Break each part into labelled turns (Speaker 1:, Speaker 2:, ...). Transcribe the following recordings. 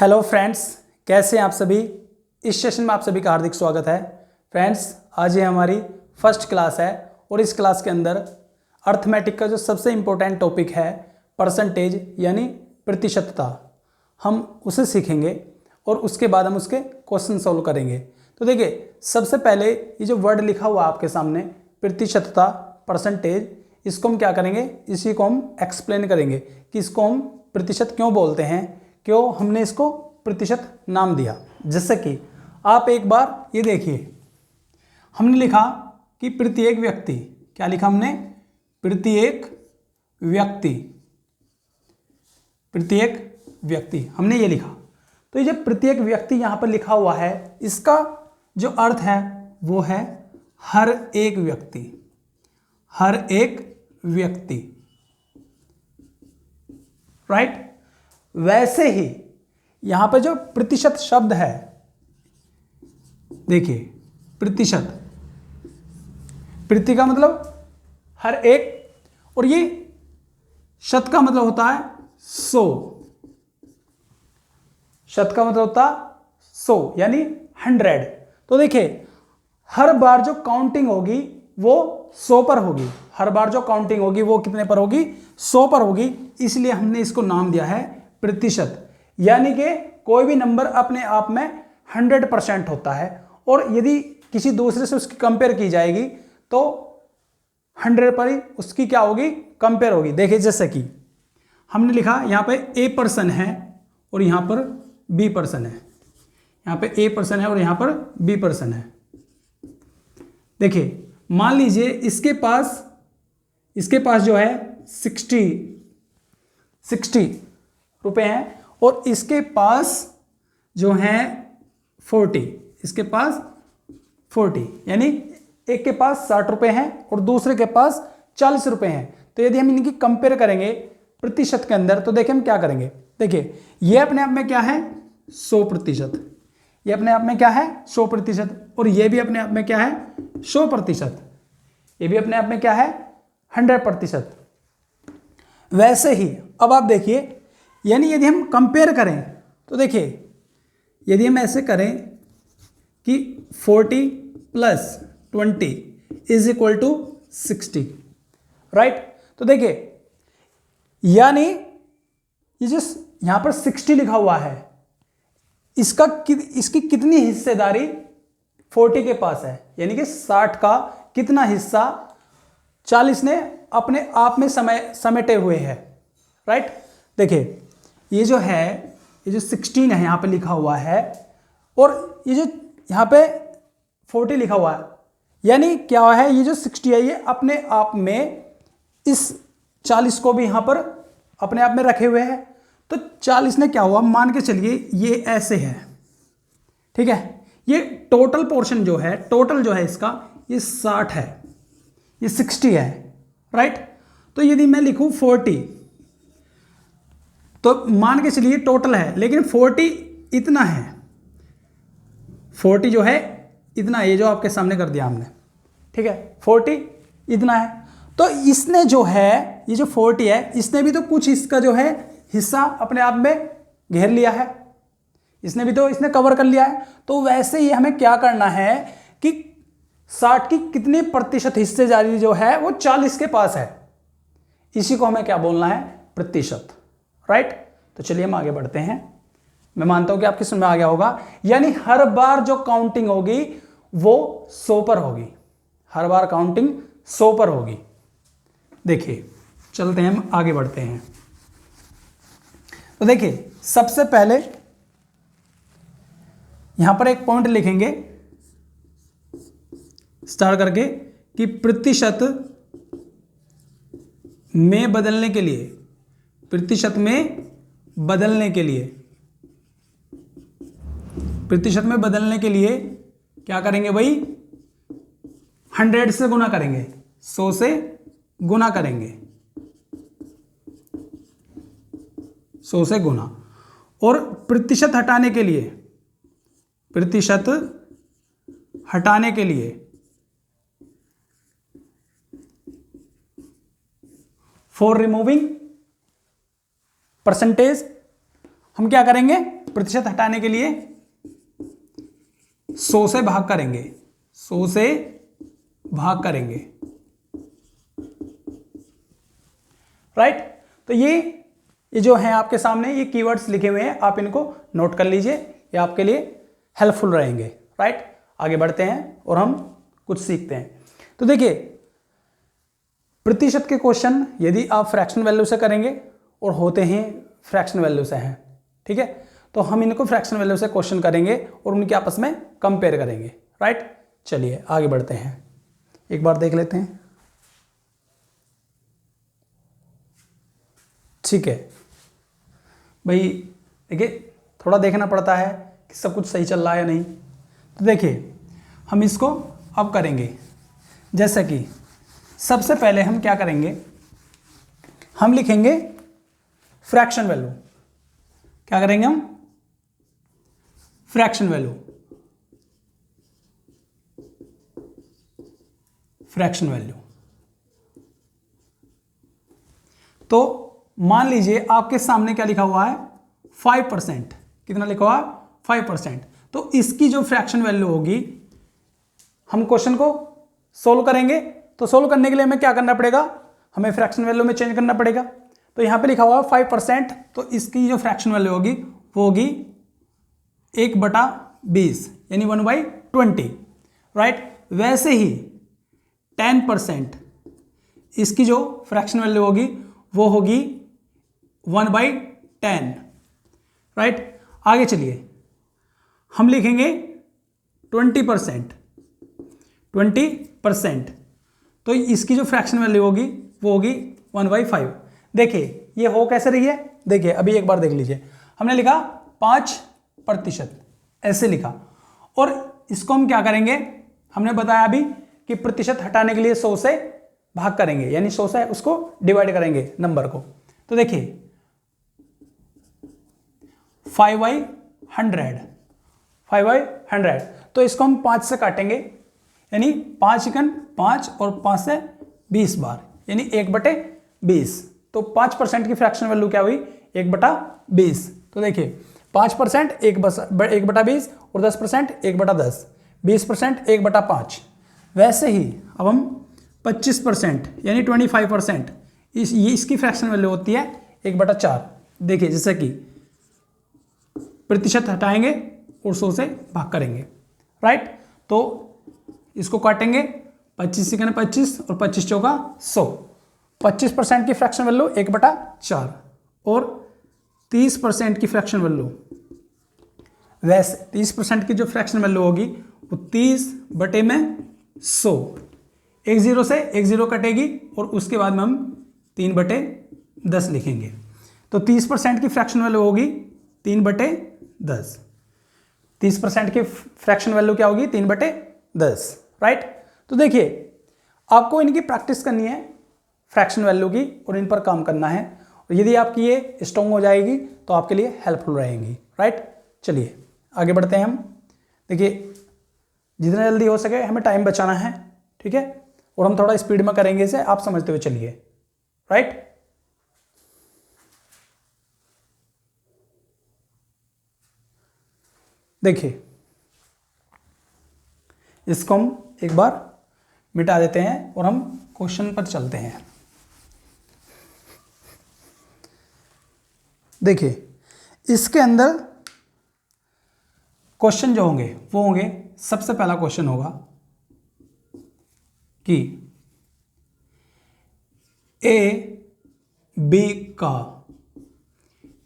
Speaker 1: Hello friends, कैसे हैं आप सभी। इस सेशन में आप सभी का हार्दिक स्वागत है। फ्रेंड्स, आज ये हमारी फर्स्ट क्लास है और इस क्लास के अंदर अर्थमेटिक का जो सबसे इम्पोर्टेंट टॉपिक है परसेंटेज यानी प्रतिशतता, हम उसे सीखेंगे और उसके बाद हम उसके क्वेश्चन सॉल्व करेंगे। तो देखिए, सबसे पहले ये जो वर्ड लिखा हुआ आपके सामने प्रतिशतता, परसेंटेज, इसको हम क्या करेंगे, इसी को हम एक्सप्लेन करेंगे कि इसको हम प्रतिशत क्यों बोलते हैं, क्यों हमने इसको प्रतिशत नाम दिया। जैसे कि आप एक बार ये देखिए, हमने लिखा कि प्रत्येक व्यक्ति, क्या लिखा हमने, प्रत्येक व्यक्ति, प्रत्येक व्यक्ति हमने ये लिखा। तो ये जो प्रत्येक व्यक्ति यहां पर लिखा हुआ है, इसका जो अर्थ है वो है हर एक व्यक्ति, हर एक व्यक्ति, राइट। वैसे ही यहां पर जो प्रतिशत शब्द है, देखिए प्रतिशत, प्रति का मतलब हर एक, और ये शत का मतलब होता है 100, शत का मतलब होता है 100 यानी 100। तो देखिए, हर बार जो काउंटिंग होगी वो 100 पर होगी, हर बार जो काउंटिंग होगी वो कितने पर होगी, 100 पर होगी। इसलिए हमने इसको नाम दिया है प्रतिशत। यानी कि कोई भी नंबर अपने आप में 100% होता है और यदि किसी दूसरे से उसकी कंपेयर की जाएगी तो 100 पर ही उसकी क्या होगी, कंपेयर होगी। देखिए, जैसे कि हमने लिखा यहाँ पे ए पर्सन है और यहाँ पर बी पर्सन है, यहाँ पे ए पर्सन है और यहाँ पर बी पर्सन है। देखिए, मान लीजिए इसके पास जो है 60 रुपए हैं और इसके पास जो है 40, इसके पास 40, यानी एक के पास 60 रुपए हैं और दूसरे के पास 40 रुपए हैं। तो यदि हम इनकी कंपेयर करेंगे प्रतिशत के अंदर, तो देखिए हम क्या करेंगे। देखिए, ये अपने आप में क्या है, 100%, ये अपने आप में क्या है, 100%, और ये भी अपने आप में क्या है, 100%, ये भी अपने आप में क्या है, 100%। वैसे ही अब आप देखिए, यानी यदि हम कंपेयर करें तो देखिए, यदि हम ऐसे करें कि 40 + 20 = 60, राइट। तो देखिए, यानी ये जो यहां पर 60 लिखा हुआ है, इसकी कितनी हिस्सेदारी 40 के पास है, यानी कि 60 का कितना हिस्सा 40 ने अपने आप में समेटे हुए है, राइट। देखिए, ये जो 16 है यहाँ पे लिखा हुआ है और ये जो यहाँ पे 40 लिखा हुआ है, यानी क्या है, ये जो 60 है ये अपने आप में इस 40 को भी यहाँ पर अपने आप में रखे हुए है। तो 40 ने क्या हुआ, मान के चलिए ये ऐसे है, ठीक है। ये टोटल पोर्शन जो है, टोटल जो है इसका, ये 60 है, ये 60 है, राइट। तो यदि मैं लिखूं 40, तो मान के चलिए टोटल है, लेकिन 40 इतना है, 40 जो है इतना है, ये जो आपके सामने कर दिया हमने, ठीक है, 40 इतना है। तो इसने जो है, ये जो 40 है, इसने भी तो कुछ इसका जो है हिस्सा अपने आप में घेर लिया है, इसने कवर कर लिया है। तो वैसे ही हमें क्या करना है कि 60 की कितने प्रतिशत हिस्सेदारी जो है वो 40 के पास है, इसी को हमें क्या बोलना है, प्रतिशत, राइट। तो चलिए हम आगे बढ़ते हैं। मैं मानता हूं कि आपकी समझ में आ गया होगा। यानी हर बार जो काउंटिंग होगी वो 100 पर होगी, हर बार काउंटिंग 100 पर होगी। देखिए, चलते हैं, हम आगे बढ़ते हैं। तो देखिए, सबसे पहले यहां पर एक पॉइंट लिखेंगे स्टार्ट करके कि प्रतिशत में बदलने के लिए, प्रतिशत में बदलने के लिए, प्रतिशत में बदलने के लिए क्या करेंगे भाई, 100 से गुना करेंगे, 100 से गुना करेंगे, 100 से गुना। और प्रतिशत हटाने के लिए, प्रतिशत हटाने के लिए फॉर रिमूविंग परसेंटेज हम क्या करेंगे, प्रतिशत हटाने के लिए 100 से भाग करेंगे, 100 से भाग करेंगे, राइट। तो ये जो है आपके सामने ये कीवर्ड्स लिखे हुए हैं, आप इनको नोट कर लीजिए, ये आपके लिए हेल्पफुल रहेंगे, राइट। आगे बढ़ते हैं और हम कुछ सीखते हैं। तो देखिए, प्रतिशत के क्वेश्चन यदि आप फ्रैक्शन वैल्यू से करेंगे और होते हैं फ्रैक्शन वैल्यू से हैं, ठीक है, तो हम इनको फ्रैक्शन वैल्यू से क्वेश्चन करेंगे और उनके आपस में कंपेयर करेंगे, राइट। चलिए आगे बढ़ते हैं, एक बार देख लेते हैं, ठीक है भाई। देखिए, थोड़ा देखना पड़ता है कि सब कुछ सही चल रहा है या नहीं। तो देखिए, हम इसको अब करेंगे, जैसे कि सबसे पहले हम क्या करेंगे, हम लिखेंगे फ्रैक्शन वैल्यू। क्या करेंगे हम? Fraction value, fraction value. तो मान लीजिए आपके सामने क्या लिखा हुआ है, 5%। कितना लिखा हुआ है? 5%। तो इसकी जो फ्रैक्शन वैल्यू होगी, हम क्वेश्चन को सोल्व करेंगे, तो सोल्व करने के लिए हमें क्या करना पड़ेगा, हमें फ्रैक्शन वैल्यू में चेंज करना पड़ेगा। तो यहां पे लिखा हुआ है 5%, तो इसकी जो फ्रैक्शन वैल्यू होगी वो होगी 1/20, यानी 1/20, राइट। वैसे ही 10%, इसकी जो फ्रैक्शन वैल्यू होगी वो होगी 1/10, राइट। आगे चलिए, हम लिखेंगे 20%, 20%, तो इसकी जो फ्रैक्शन वैल्यू होगी वो होगी 1/5। देखिए ये हो कैसे रही है, देखिए अभी एक बार देख लीजिए, हमने लिखा 5%, ऐसे लिखा, और इसको हम क्या करेंगे, हमने बताया अभी कि प्रतिशत हटाने के लिए 100 से भाग करेंगे, यानी 100 से उसको डिवाइड करेंगे नंबर को। तो देखिए 5/100, 5/100, तो इसको हम 5 से काटेंगे, यानी 5 × 5 और 5 से 20 बार, यानी 1/20। तो 5% की फ्रैक्शन वैल्यू क्या हुई, 1/20। तो देखिए 5% 1/20 और 10% 1/10, 20% 1/5। वैसे ही अब हम 25% यानी 25%, इसकी फ्रैक्शन वैल्यू होती है 1/4। देखिए जैसे कि प्रतिशत हटाएंगे और 100 से भाग करेंगे, राइट। तो इसको काटेंगे, 25 × 25 और 25 चौका 100। 25% की फ्रैक्शन वैल्यू 1/4 और 30% की फ्रैक्शन वैल्यू, वैसे 30% की जो फ्रैक्शन वैल्यू होगी वो 30/100। एक जीरो से एक जीरो कटेगी और उसके बाद में हम 3/10 लिखेंगे। तो 30% की फ्रैक्शन वैल्यू होगी 3/10। 30% की फ्रैक्शन वैल्यू क्या होगी, 3/10, राइट। तो देखिए आपको इनकी प्रैक्टिस करनी है फ्रैक्शन वैल्यू की, और इन पर काम करना है, और यदि आपकी ये स्ट्रॉन्ग हो जाएगी तो आपके लिए हेल्पफुल रहेंगी, राइट। चलिए आगे बढ़ते हैं हम। देखिए जितना जल्दी हो सके हमें टाइम बचाना है, ठीक है, और हम थोड़ा स्पीड में करेंगे इसे, आप समझते हुए चलिए, राइट। देखिए इसको हम एक बार मिटा देते हैं और हम क्वेश्चन पर चलते हैं। देखिए इसके अंदर क्वेश्चन जो होंगे वो होंगे, सबसे पहला क्वेश्चन होगा कि ए बी का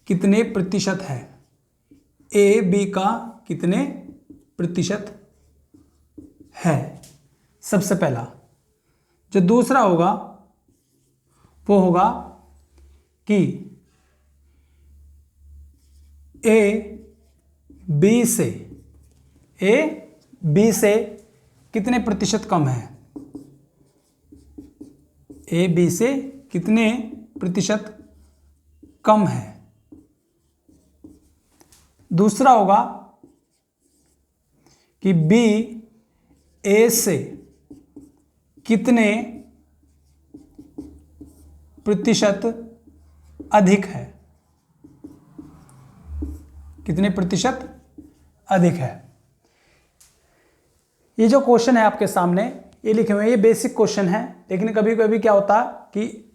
Speaker 1: कितने प्रतिशत है, ए बी का कितने प्रतिशत है, सबसे पहला। जो दूसरा होगा वो होगा कि ए बी से कितने प्रतिशत कम है, ए बी से कितने प्रतिशत कम है। दूसरा होगा कि बी ए से कितने प्रतिशत अधिक है, कितने प्रतिशत अधिक है। ये जो क्वेश्चन है आपके सामने ये लिखे हुए हैं, ये बेसिक क्वेश्चन है, लेकिन कभी कभी क्या होता है कि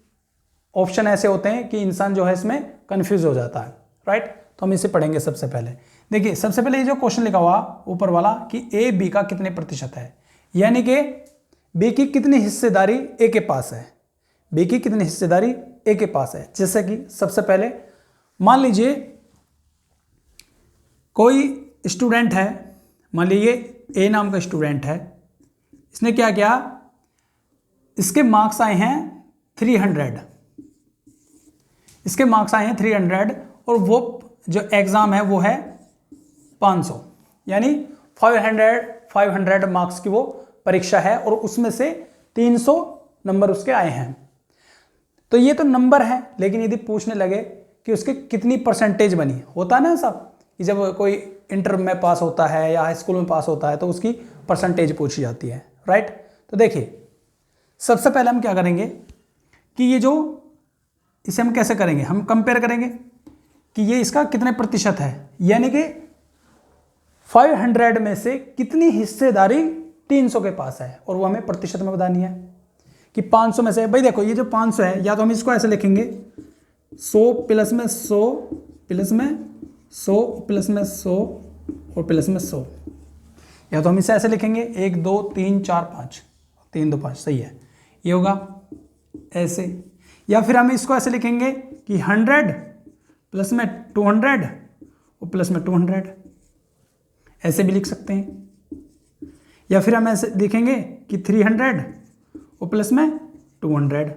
Speaker 1: ऑप्शन ऐसे होते हैं कि इंसान जो है इसमें कंफ्यूज हो जाता है, राइट। तो हम इसे पढ़ेंगे। सबसे पहले देखिए, सबसे पहले ये जो क्वेश्चन लिखा हुआ ऊपर वाला कि ए बी का कितने प्रतिशत है, यानी कि बी की कितनी हिस्सेदारी ए के पास है, बी की कितनी हिस्सेदारी ए के पास है। जैसे कि सबसे पहले मान लीजिए कोई स्टूडेंट है, मान लीजिए ए नाम का स्टूडेंट है, इसने क्या किया, इसके मार्क्स आए हैं 300, इसके मार्क्स आए हैं 300 और वो जो एग्जाम है वो है 500, यानी 500 मार्क्स की वो परीक्षा है और उसमें से 300 नंबर उसके आए हैं। तो ये तो नंबर है, लेकिन यदि पूछने लगे कि उसके कितनी परसेंटेज बनी, होता है ना साहब कि जब कोई इंटर में पास होता है या हाई स्कूल में पास होता है तो उसकी परसेंटेज पूछी जाती है, राइट। तो देखिए सबसे पहले हम क्या करेंगे कि ये जो इसे हम कैसे करेंगे, हम कंपेयर करेंगे कि ये इसका कितने प्रतिशत है, यानी कि 500 में से कितनी हिस्सेदारी 300 के पास है, और वो हमें प्रतिशत में बतानी है कि 500 में से। भाई देखो ये जो 500 है, या तो हम इसको ऐसे लिखेंगे 100 प्लस में 100 प्लस में 100 प्लस में 100 और प्लस में 100, या तो हम इसे ऐसे लिखेंगे 1 2 3 4 5, 3 2 5, सही है, ये होगा ऐसे। या फिर हम इसको ऐसे लिखेंगे कि 100 प्लस में 200 और प्लस में 200, ऐसे भी लिख सकते हैं। या फिर हम ऐसे लिखेंगे कि 300 और प्लस में 200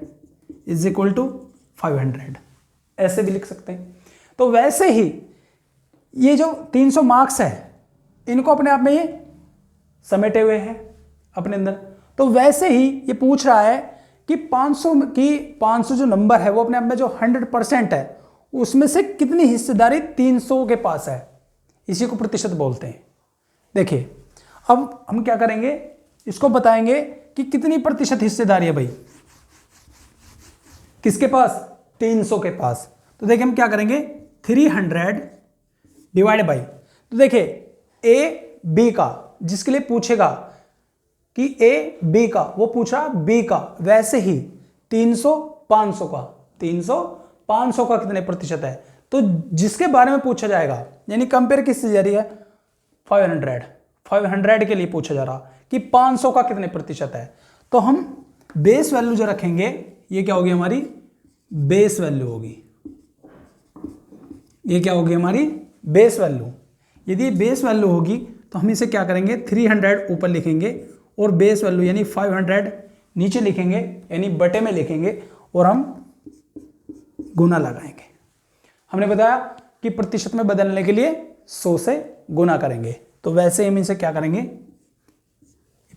Speaker 1: इज इक्वल टू 500, ऐसे भी लिख सकते हैं। तो वैसे ही ये जो 300 मार्क्स है इनको अपने आप में ये समेटे हुए हैं अपने अंदर। तो वैसे ही ये पूछ रहा है कि 500 जो नंबर है वो अपने आप में जो 100% है उसमें से कितनी हिस्सेदारी 300 के पास है, इसी को प्रतिशत बोलते हैं। देखिए अब हम क्या करेंगे, इसको बताएंगे कि कितनी प्रतिशत हिस्सेदारी है भाई किसके पास, 300 के पास। तो देखिए हम क्या करेंगे, 300 डिवाइड बाई, तो देखिए ए बी का, जिसके लिए पूछेगा कि ए बी का, वो पूछा बी का, वैसे ही 300 500 का, 300 500 का कितने प्रतिशत है। तो जिसके बारे में पूछा जाएगा, यानी कंपेयर किससे जारी है, 500 के लिए पूछा जा रहा कि 500 का कितने प्रतिशत है। तो हम बेस वैल्यू जो रखेंगे ये क्या होगी, हमारी बेस वैल्यू होगी, ये क्या होगी हमारी बेस वैल्यू। यदि बेस वैल्यू होगी तो हम इसे क्या करेंगे, 300 ऊपर लिखेंगे और बेस वैल्यू यानी 500 नीचे लिखेंगे, यानी बटे में लिखेंगे और हम गुना लगाएंगे। हमने बताया कि प्रतिशत में बदलने के लिए 100 से गुना करेंगे। तो वैसे हम इसे क्या करेंगे,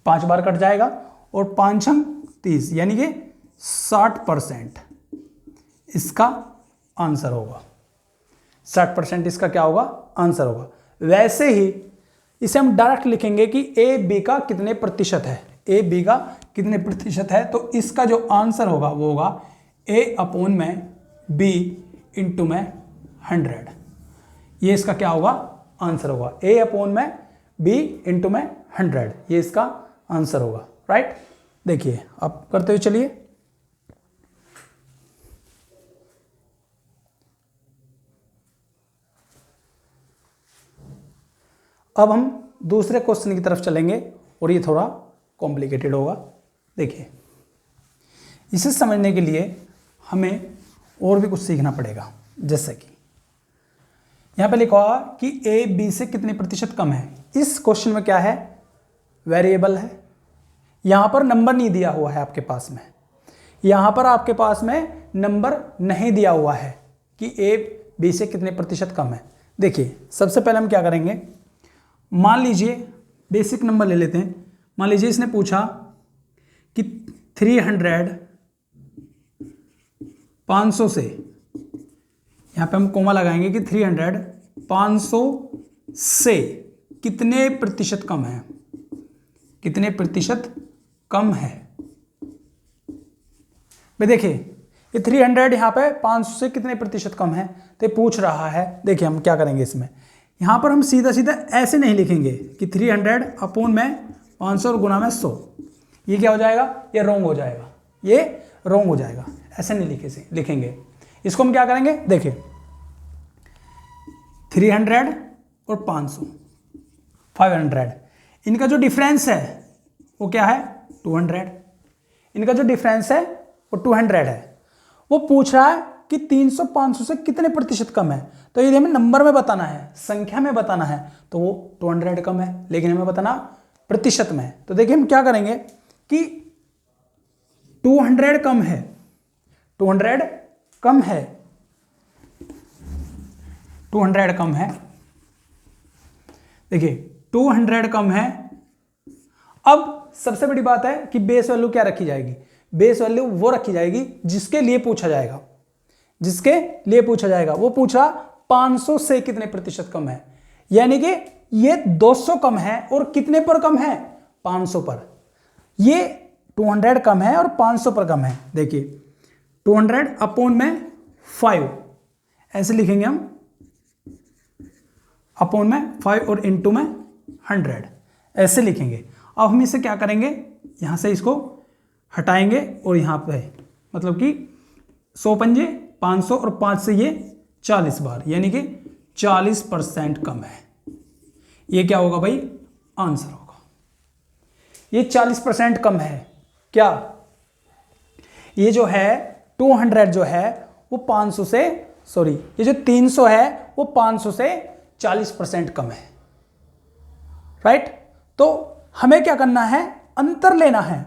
Speaker 1: 5 बार कट जाएगा और 5 30, यानी कि 60% इसका आंसर होगा, 60% इसका क्या होगा, आंसर होगा। वैसे ही इसे हम डायरेक्ट लिखेंगे कि ए बी का कितने प्रतिशत है, ए बी का कितने प्रतिशत है। तो इसका जो आंसर होगा वो होगा ए अपॉन में बी इंटू में 100, ये इसका क्या होगा, आंसर होगा। ए अपॉन में बी इंटू में 100, ये इसका आंसर होगा, राइट। देखिए अब करते हुए चलिए, अब हम दूसरे क्वेश्चन की तरफ चलेंगे और ये थोड़ा कॉम्प्लिकेटेड होगा। देखिए इसे समझने के लिए हमें और भी कुछ सीखना पड़ेगा। जैसे कि यहाँ पे लिखा हुआ कि ए बी से कितने प्रतिशत कम है। इस क्वेश्चन में क्या है, वेरिएबल है, यहाँ पर नंबर नहीं दिया हुआ है आपके पास में, यहाँ पर आपके पास में नंबर नहीं दिया हुआ है कि ए बी से कितने प्रतिशत कम है। देखिए सबसे पहले हम क्या करेंगे, मान लीजिए बेसिक नंबर ले लेते हैं। मान लीजिए इसने पूछा कि 300 500 से, यहाँ पे हम कोमा लगाएंगे कि 300 500 से कितने प्रतिशत कम है, कितने प्रतिशत कम है। भाई देखिए ये 300 यहाँ पे 500 से कितने प्रतिशत कम है, तो ये पूछ रहा है। देखिए हम क्या करेंगे इसमें यहाँ पर हम सीधा सीधा ऐसे नहीं लिखेंगे कि 300 अपॉन में 500 और गुना में 100। ये क्या हो जाएगा, ये रॉन्ग हो जाएगा, ये रॉन्ग हो जाएगा, ऐसे नहीं लिखेंगे। इसको हम क्या करेंगे, देखिए 300 और 500 500, इनका जो डिफरेंस है वो क्या है 200, इनका जो डिफरेंस है वो 200 है। वो पूछ रहा है कि 300 500 से कितने प्रतिशत कम है, तो यदि हमें नंबर में बताना है, संख्या में बताना है, तो वो 200 कम है, लेकिन हमें बताना प्रतिशत में है। तो देखिए हम क्या करेंगे कि 200 कम है, 200 कम है, 200 कम है, देखिए 200 कम है। अब सबसे बड़ी बात है कि बेस वैल्यू क्या रखी जाएगी, बेस वैल्यू वो रखी जाएगी जिसके लिए पूछा जाएगा, जिसके लिए पूछा जाएगा। वो पूछा 500 से कितने प्रतिशत कम है, यानी कि ये 200 कम है और कितने पर कम है 500 पर। ये 200 कम है और 500 पर कम है। देखिए 200 अपॉन में 5 ऐसे लिखेंगे हम, अपॉन में 5 और इनटू में 100 ऐसे लिखेंगे। अब हम इसे क्या करेंगे, यहां से इसको हटाएंगे और यहां पे मतलब कि 100 पंजे 500 और 5 से ये 40 बार, यानी कि 40% कम है। ये क्या होगा भाई, आंसर होगा। ये 40% कम है। क्या ये जो है 200 जो है वो 500 से, सॉरी ये जो 300 है वो 500 से 40% कम है, राइट। तो हमें क्या करना है, अंतर लेना है।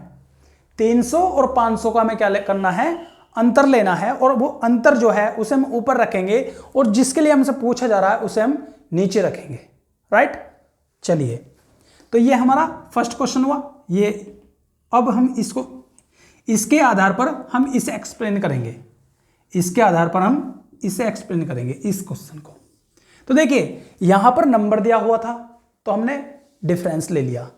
Speaker 1: 300 और 500 का हमें क्या करना है, अंतर लेना है, और वो अंतर जो है उसे हम ऊपर रखेंगे और जिसके लिए हमसे पूछा जा रहा है उसे हम नीचे रखेंगे, राइट। चलिए, तो ये हमारा फर्स्ट क्वेश्चन हुआ। ये अब हम इसको, इसके आधार पर हम इसे एक्सप्लेन करेंगे, इसके आधार पर हम इसे एक्सप्लेन करेंगे इस क्वेश्चन को। तो देखिए यहां पर नंबर दिया हुआ था तो हमने डिफरेंस ले लिया,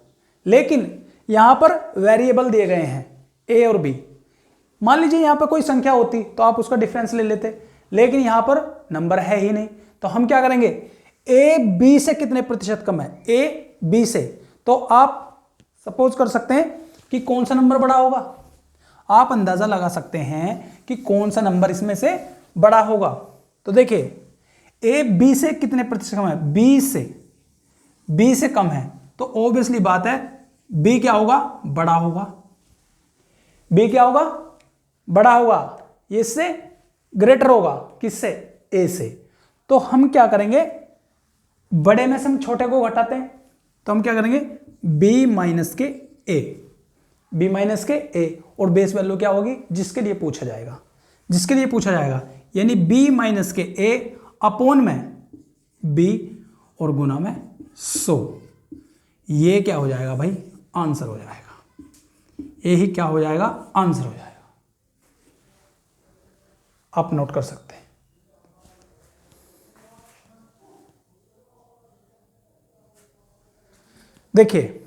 Speaker 1: लेकिन यहां पर वेरिएबल दिए गए हैं ए और बी। मान लीजिए यहां पर कोई संख्या होती तो आप उसका डिफरेंस ले लेते, लेकिन यहां पर नंबर है ही नहीं, तो हम क्या करेंगे, ए बी से कितने प्रतिशत कम है, ए बी से। तो आप सपोज कर सकते हैं कि कौन सा नंबर बड़ा होगा, आप अंदाजा लगा सकते हैं कि कौन सा नंबर इसमें से बड़ा होगा। तो देखिए ए बी से कितने प्रतिशत कम है, बी से कम है, तो ऑब्वियसली बात है बी क्या होगा, बड़ा होगा। बी क्या होगा, बड़ा होगा, ये इससे ग्रेटर होगा, किससे, ए से। तो हम क्या करेंगे, बड़े में से हम छोटे को घटाते हैं, तो हम क्या करेंगे b माइनस के ए, और बेस वैल्यू क्या होगी, जिसके लिए पूछा जाएगा, जिसके लिए पूछा जाएगा, यानी b माइनस के ए अपॉन में b और गुना में 100। ये क्या हो जाएगा भाई, आंसर हो जाएगा। यही क्या हो जाएगा, आंसर हो जाएगा। आप नोट कर सकते हैं। देखिए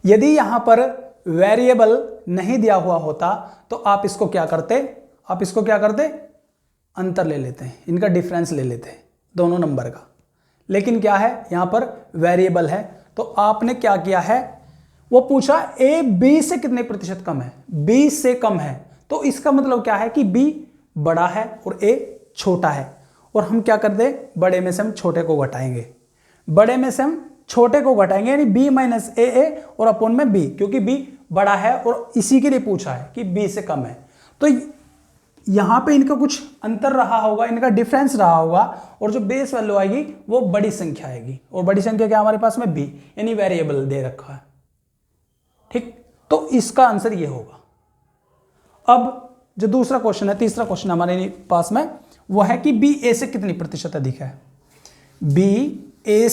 Speaker 1: यदि यहां पर वेरिएबल नहीं दिया हुआ होता तो आप इसको क्या करते, अंतर ले लेते हैं, इनका डिफरेंस ले लेते हैं दोनों नंबर का। लेकिन क्या है, यहां पर वेरिएबल है, तो आपने क्या किया है, वो पूछा ए बी से कितने प्रतिशत कम है, बी से कम है, तो इसका मतलब क्या है कि बी बड़ा है और ए छोटा है। और हम क्या कर दे, बड़े में से हम छोटे को घटाएंगे, बड़े में से हम छोटे को घटाएंगे, यानी b माइनस ए और अपॉन में b, क्योंकि b बड़ा है और इसी के लिए पूछा है कि b से कम है। तो यहां पे इनका कुछ अंतर रहा होगा, इनका डिफरेंस रहा होगा, और जो बेस वैल्यू आएगी वो बड़ी संख्या आएगी, और बड़ी संख्या क्या हमारे पास में b, यानी वेरिएबल दे रखा है, ठीक। तो इसका आंसर ये होगा। अब जो दूसरा क्वेश्चन है, तीसरा क्वेश्चन हमारे पास में, वो है कि b a से कितनी प्रतिशत अधिक है, b a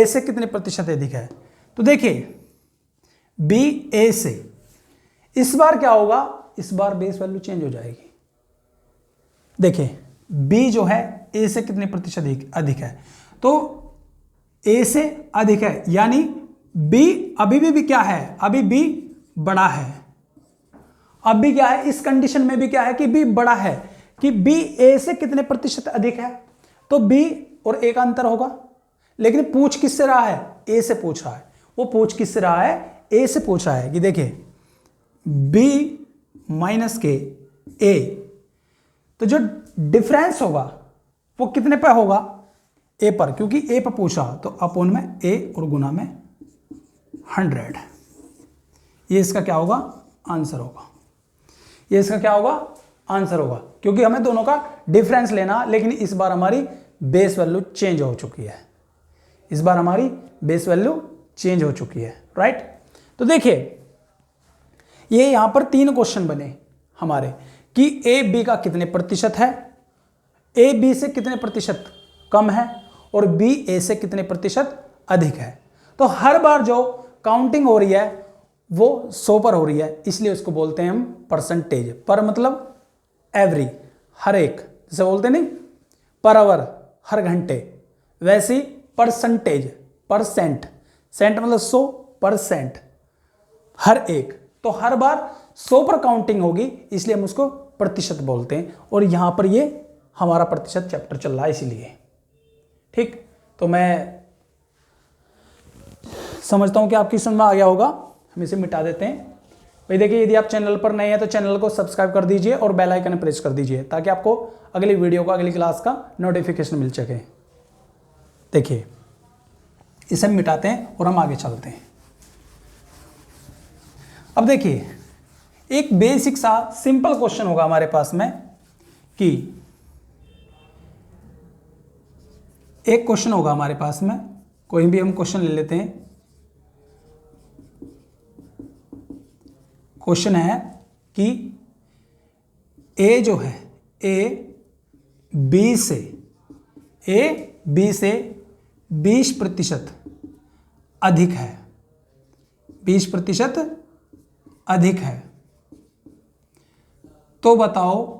Speaker 1: से कितने प्रतिशत अधिक है। तो देखिए b a से, इस बार क्या होगा, इस बार बेस वैल्यू चेंज हो जाएगी। देखिए b जो है a से कितने प्रतिशत अधिक है, तो a से अधिक है, यानी b अभी भी क्या है, अभी b बड़ा है। अब भी क्या है, इस कंडीशन में भी क्या है कि b बड़ा है, कि बी ए से कितने प्रतिशत अधिक है, तो बी और ए का अंतर होगा। लेकिन पूछ किससे रहा है, ए से पूछ रहा है। वो पूछ किससे रहा है, ए से पूछ रहा है कि देखिए बी माइनस के ए, तो जो डिफरेंस होगा वो कितने पे होगा, ए पर, क्योंकि ए पर पूछा तो अपोन में ए और गुना में 100। ये इसका क्या होगा, आंसर होगा। ये इसका क्या होगा, आंसर होगा, क्योंकि हमें दोनों का डिफरेंस लेना, लेकिन इस बार हमारी बेस वैल्यू चेंज हो चुकी है। इस बार हमारी बेस वैल्यू चेंज हो चुकी है, राइट। तो देखिए ये यहां पर 3 क्वेश्चन बने हमारे कि ए बी का कितने प्रतिशत है, ए बी से कितने प्रतिशत कम है, और बी ए से कितने प्रतिशत अधिक है। तो हर बार जो काउंटिंग हो रही है वो 100 पर हो रही है, इसलिए उसको बोलते हैं हम परसेंटेज। पर मतलब एवरी, हर एक, जैसे बोलते नहीं पर आवर, हर घंटे, वैसी परसेंटेज, परसेंट, सेंट मतलब 100%, हर एक। तो हर बार 100 पर काउंटिंग होगी, इसलिए हम उसको प्रतिशत बोलते हैं। और यहां पर ये हमारा प्रतिशत चैप्टर चल रहा है इसीलिए, ठीक। तो मैं समझता हूं कि आपकी समझ में आ गया होगा। हम इसे मिटा देते हैं। भाई देखिए, यदि आप चैनल पर नए हैं तो चैनल को सब्सक्राइब कर दीजिए और बेल आइकन प्रेस कर दीजिए, ताकि आपको अगली वीडियो का, अगली क्लास का नोटिफिकेशन मिल सके। देखिए इसे हम मिटाते हैं और हम आगे चलते हैं। अब देखिए एक बेसिक सा सिंपल क्वेश्चन होगा हमारे पास में कि एक क्वेश्चन होगा हमारे पास में, कोई भी हम क्वेश्चन ले लेते हैं। क्वेश्चन है कि ए जो है, ए बी से 20% अधिक है, 20% अधिक है। तो बताओ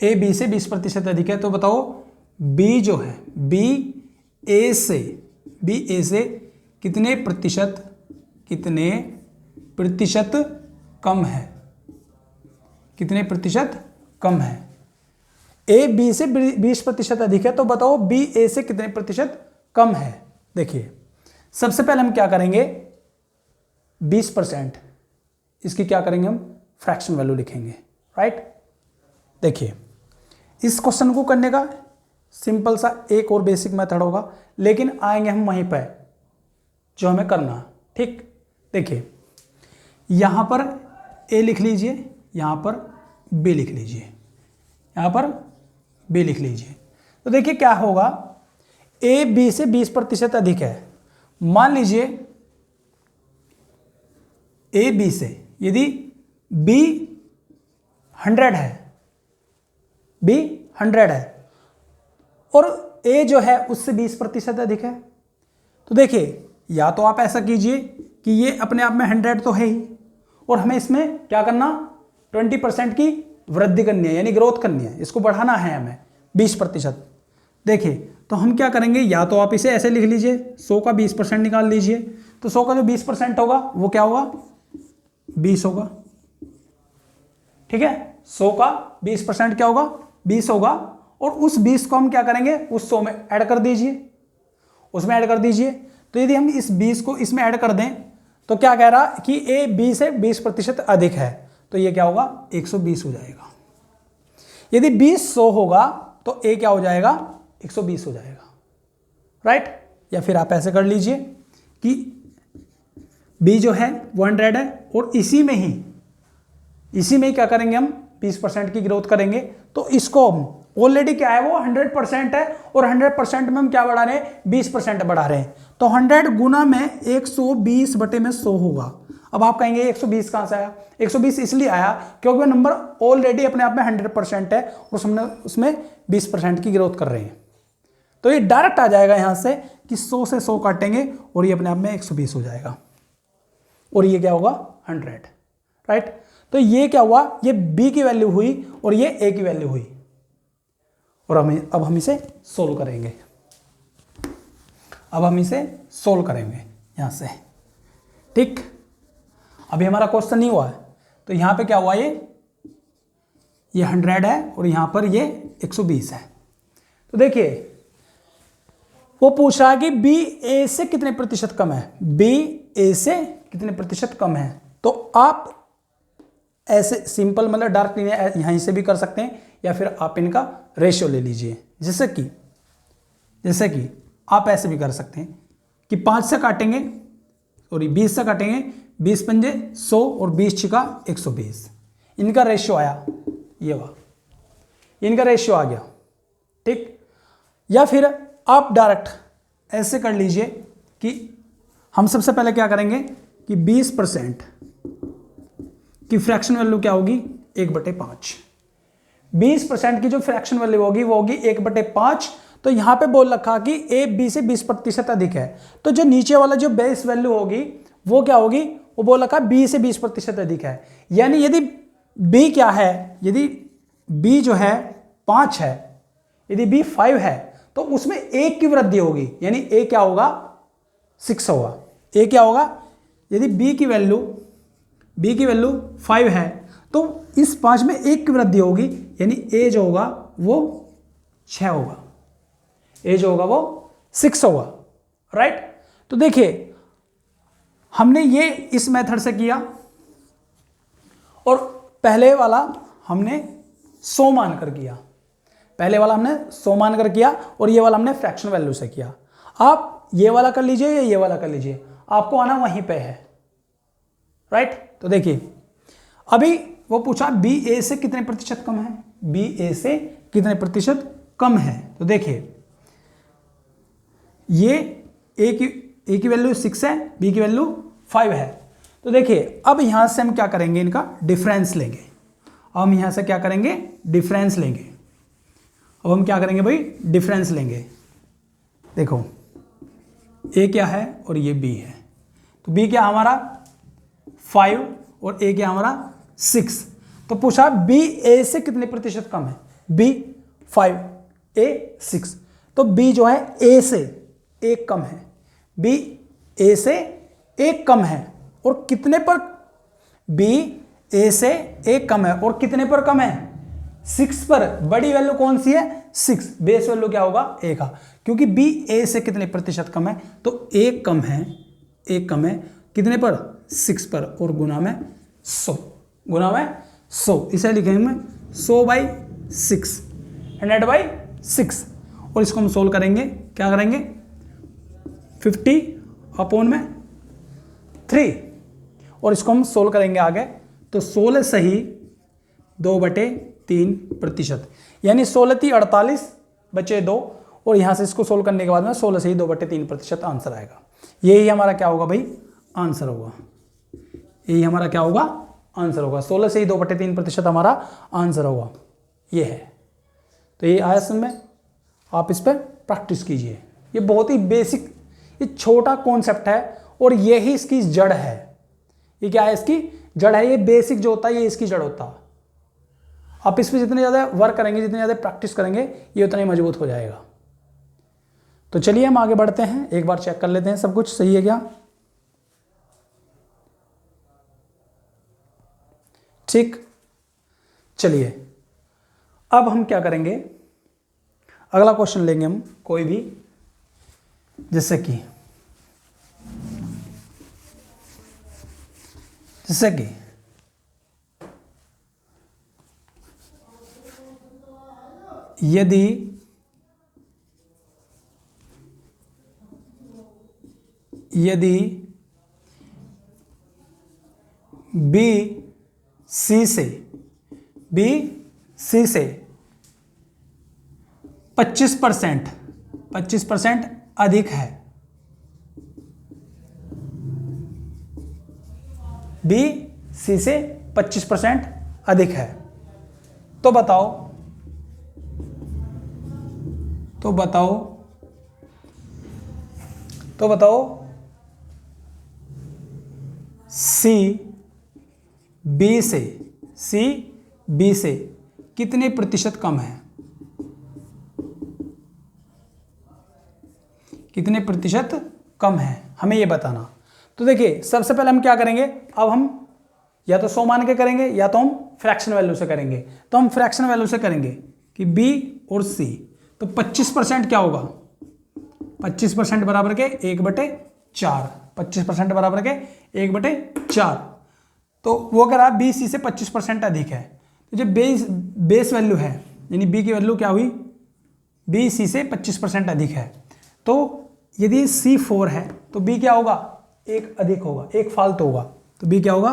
Speaker 1: ए बी से 20% अधिक है, तो बताओ बी जो है, बी ए से कितने प्रतिशत कम है, कितने प्रतिशत कम है। ए बी से 20% अधिक है, तो बताओ बी ए से कितने प्रतिशत कम है। देखिए सबसे पहले हम क्या करेंगे, 20%, इसकी क्या करेंगे हम, फ्रैक्शन वैल्यू लिखेंगे, राइट। देखिए इस क्वेश्चन को करने का सिंपल सा एक और बेसिक मेथड होगा, लेकिन आएंगे हम वहीं पर जो हमें करना, ठीक। देखिए यहां पर ए लिख लीजिए, यहां पर बी लिख लीजिए, यहां पर बी लिख लीजिए। तो देखिए क्या होगा, ए बी से 20% अधिक है। मान लीजिए ए बी से यदि बी 100 है, बी 100 है और ए जो है उससे 20% अधिक है, तो देखिए या तो आप ऐसा कीजिए कि ये अपने आप में 100 तो है ही, और हमें इसमें क्या करना, 20% की वृद्धि करनी है, यानी ग्रोथ करनी है, इसको बढ़ाना है हमें 20%। देखिए तो हम क्या करेंगे, या तो आप इसे ऐसे लिख लीजिए, 100 का 20% निकाल लीजिए, तो 100 का जो 20% होगा वो क्या होगा, 20 होगा, ठीक है। 100 का 20% क्या होगा, 20 होगा। और उस 20 को हम क्या करेंगे, उस 100 में ऐड कर दीजिए, उसमें ऐड कर दीजिए। तो यदि हम इस 20 को इसमें ऐड कर दें तो क्या कह रहा कि ए बी से 20% अधिक है, तो ये क्या होगा, 120 हो जाएगा। यदि 20 100 होगा तो ए क्या हो जाएगा, 120 हो जाएगा, राइट। या फिर आप ऐसे कर लीजिए कि बी जो है 100 है और इसी में ही क्या करेंगे हम, 20% की ग्रोथ करेंगे। तो इसको ऑलरेडी क्या है, वो 100% है और 100% में हम क्या बढ़ा रहे हैं, 20% बढ़ा रहे हैं। तो 100 गुना में 120 बटे में 100 होगा। अब आप कहेंगे 120 कहां से आया, 120 इसलिए आया क्योंकि वो नंबर ऑलरेडी अपने आप में 100% है और उसमें 20% की ग्रोथ कर रहे हैं। तो ये डायरेक्ट आ जाएगा यहां से कि 100 से 100 काटेंगे और ये अपने आप में 120 हो जाएगा, और ये क्या होगा, 100, राइट। तो ये क्या हुआ, ये बी की वैल्यू हुई और ये ए की वैल्यू हुई। और अब हम इसे सोल्व करेंगे, यहां से, ठीक। अभी हमारा क्वेश्चन नहीं हुआ है, तो यहाँ पे क्या हुआ, ये 100 है और यहाँ पर ये 120 है। तो देखिए वो पूछ रहा है कि बी ए से कितने प्रतिशत कम है, बी ए से कितने प्रतिशत कम है। तो आप ऐसे सिंपल मतलब डार्क लिनियर यहीं से भी कर सकते हैं, या फिर आप इनका रेशियो ले लीजिए, जैसे कि आप ऐसे भी कर सकते हैं कि 5 से काटेंगे, सॉरी 20 से काटेंगे, 20 पंजे 100 और 20 छिका 120, इनका रेशियो आया, ये वाह, इनका रेशियो आ गया, ठीक। या फिर आप डायरेक्ट ऐसे कर लीजिए कि हम सबसे पहले क्या करेंगे कि 20% की फ्रैक्शन वैल्यू क्या होगी, 1/5। 20% की जो फ्रैक्शन वैल्यू होगी वो होगी 1/5। तो यहां पे बोल रखा कि ए बी से 20% अधिक है, तो जो नीचे वाला जो बेस वैल्यू होगी वो क्या होगी, वो बोल रखा बी से 20% अधिक है। यानी यदि बी क्या है, यदि बी जो है 5 है, यदि बी 5 है, तो उसमें 1 की वृद्धि होगी, यानी ए क्या होगा, 6 होगा। ए क्या होगा, यदि बी की वैल्यू 5 है, तो इस 5 में 1 की वृद्धि होगी, यानी ए जो होगा वो 6 होगा, ए जो होगा वो 6 होगा, राइट। तो देखिए हमने ये इस मेथड से किया, और पहले वाला हमने 100 मानकर किया, पहले वाला हमने 100 मानकर किया, और ये वाला हमने फ्रैक्शन वैल्यू से किया। आप ये वाला कर लीजिए या ये वाला कर लीजिए, आपको आना वहीं पे है, राइट। तो देखिए अभी वो पूछा बी ए से कितने प्रतिशत कम है, बी ए से कितने प्रतिशत कम है। तो देखिए ये ए की वैल्यू 6 है, बी की वैल्यू 5 है। तो देखिए अब यहां से हम क्या करेंगे, इनका डिफरेंस लेंगे। अब हम यहां से क्या करेंगे, डिफरेंस लेंगे। अब हम क्या करेंगे भाई, डिफरेंस लेंगे। देखो ए क्या है और ये बी है, तो बी क्या हमारा 5 और ए क्या हमारा 6। तो पूछा बी ए से कितने प्रतिशत कम है, बी 5 ए 6। तो बी जो है ए से 1 कम है, बी ए से 1 कम है, और कितने पर, बी ए से 1 कम है और कितने पर कम है, 6 पर। बड़ी वैल्यू कौन सी है, 6, बेस वैल्यू क्या होगा, ए का, क्योंकि बी ए से कितने प्रतिशत कम है, तो 1 कम है, 1 कम है कितने पर, 6 पर, और गुना में 100, गुना में 100, इसे लिखेंगे 100/6, 100/6। और इसको हम सोल्व करेंगे, क्या करेंगे, 50/3, और इसको हम सोल्व करेंगे आगे, तो 16 सही 2/3%, यानी 16 थी 48 बचे 2, और यहां से इसको सोल्व करने के बाद में 16 सही 2/3% आंसर आएगा। यही हमारा क्या होगा भाई, आंसर होगा, यही हमारा क्या होगा, आंसर होगा। 16 से ही 2/3% हमारा आंसर होगा, ये है। तो ये आया समझ में, आप इस पर प्रैक्टिस कीजिए। ये बहुत ही बेसिक, ये छोटा कॉन्सेप्ट है, और यही इसकी जड़ है। ये क्या है, इसकी जड़ है। ये बेसिक जो होता है ये इसकी जड़ होता है। आप इस पर जितने ज़्यादा वर्क करेंगे, जितने ज़्यादा प्रैक्टिस करेंगे, ये उतना ही मजबूत हो जाएगा। तो चलिए हम आगे बढ़ते हैं, एक बार चेक कर लेते हैं सब कुछ सही है क्या। ठीक, चलिए अब हम क्या करेंगे, अगला क्वेश्चन लेंगे हम कोई भी, जैसे कि यदि बी सी से 25% अधिक है, बी सी से 25% अधिक है, तो बताओ सी बी से कितने प्रतिशत कम है, कितने प्रतिशत कम है, हमें ये बताना। तो देखिए सबसे पहले हम क्या करेंगे, अब हम या तो 100 मान के करेंगे या तो हम फ्रैक्शन वैल्यू से करेंगे। तो हम फ्रैक्शन वैल्यू से करेंगे कि b और c, तो 25% क्या होगा, 25% बराबर के 1/4, 25% बराबर के 1/4। तो वो अगर आप b c से 25% अधिक है, तो जो बेस वैल्यू है यानी b की वैल्यू क्या हुई, b c से 25% अधिक है। तो यदि c 4 है तो b क्या होगा, 1 अधिक होगा, 1 फालतू होगा, तो b क्या होगा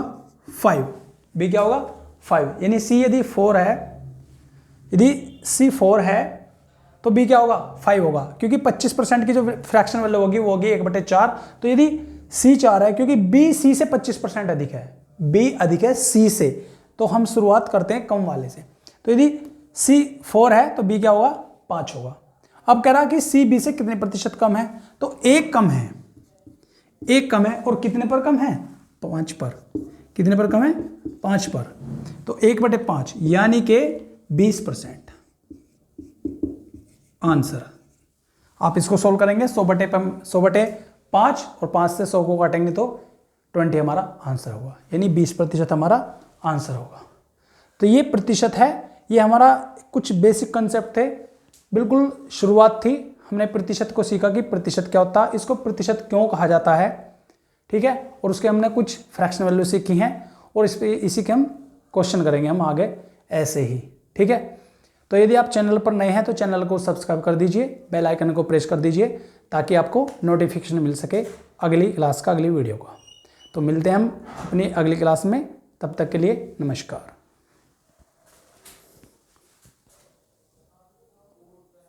Speaker 1: 5, b क्या होगा 5, यानी c यदि 4 है, यदि c 4 है तो b क्या होगा 5 होगा, क्योंकि 25% की जो फ्रैक्शन वैल्यू होगी वो होगी 1/4। तो यदि c 4 है, क्योंकि b c से 25% अधिक है, b अधिक है c से, तो हम शुरुआत करते हैं कम वाले से। तो यदि c 4 है तो b क्या होगा 5 होगा। अब कह रहा कि c b से कितने प्रतिशत कम है, तो 1 कम है, 1 कम है, और कितने पर कम है, 5 पर। कितने पर कम है, 5 पर। तो 1/5 यानी कि 20% आंसर। आप इसको सोल्व करेंगे 100/5 और 5 से 100 को काटेंगे तो 20 हमारा आंसर होगा, यानी 20% हमारा आंसर होगा। तो ये प्रतिशत है, ये हमारा कुछ बेसिक कंसेप्ट थे, बिल्कुल शुरुआत थी, हमने प्रतिशत को सीखा कि प्रतिशत क्या होता है, इसको प्रतिशत क्यों कहा जाता है, ठीक है। और उसके हमने कुछ फ्रैक्शन वैल्यू सीखी हैं, और इस पे इसी के हम क्वेश्चन करेंगे हम आगे ऐसे ही, ठीक है। तो यदि आप चैनल पर नए हैं तो चैनल को सब्सक्राइब कर दीजिए, बेल आइकन को प्रेस कर दीजिए, ताकि आपको नोटिफिकेशन मिल सके अगली क्लास का, अगली वीडियो का। तो मिलते हैं हम अपनी अगली क्लास में, तब तक के लिए नमस्कार।